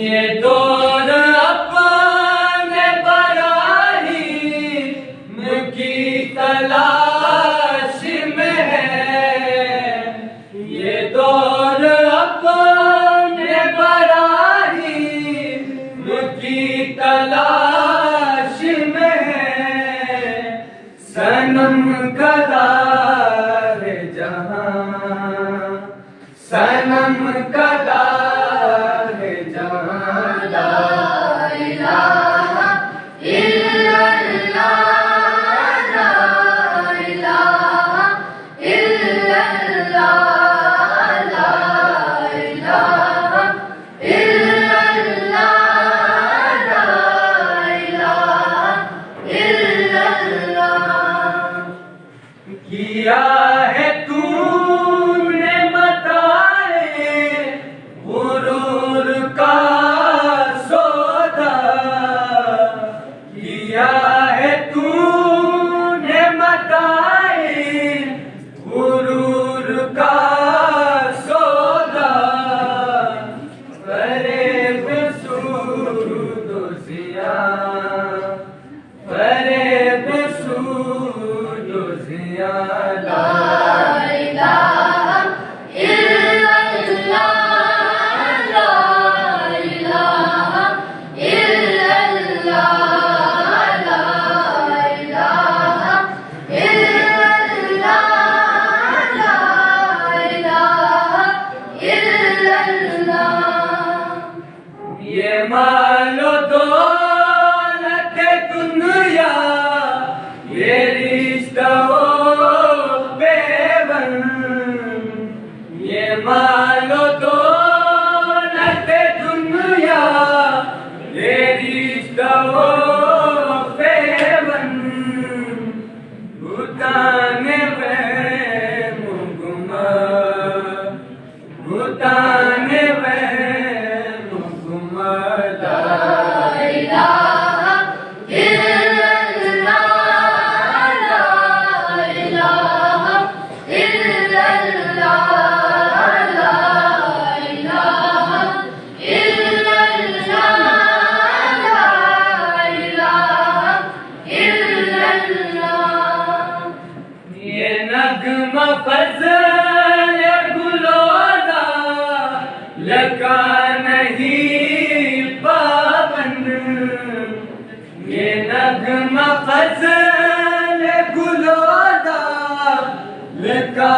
یہ دور اپنے براہیم کی تلاش میں ہے، یہ دور اپنے براہیم کی تلاش میں ہے، صنم گدا ہے جہاں، صنم گدا ہے جہاں، لا الہ الا اللہ، لا الہ الا اللہ، لا الہ الا اللہ، لا الہ الا اللہ۔ کیا ہے تو نے متائے غرور کا سودا، کیا ہے تو نے متائے غرور کا سودا، فریب سود و زیاں، فریب سود و زیاں، لا الہ الا اللہ، لا الہ الا اللہ، لا الہ الا اللہ، لا الہ الا اللہ۔ یہ مال و دولت دنیا، یہ رشتہ و پیون، یہ مال و دولت دنیا، یہ رشتہ و پیون، بھوتانے وہم و گماں، بھوتانے وہم و گماں، لا الہ الا اللہ، لا الہ الا اللہ، لا الہ الا اللہ، لا الہ الا اللہ۔ یہ نغمہ فضل گلولا لگا نہیں پابند، یہ نغمہ فضل گلولا لگا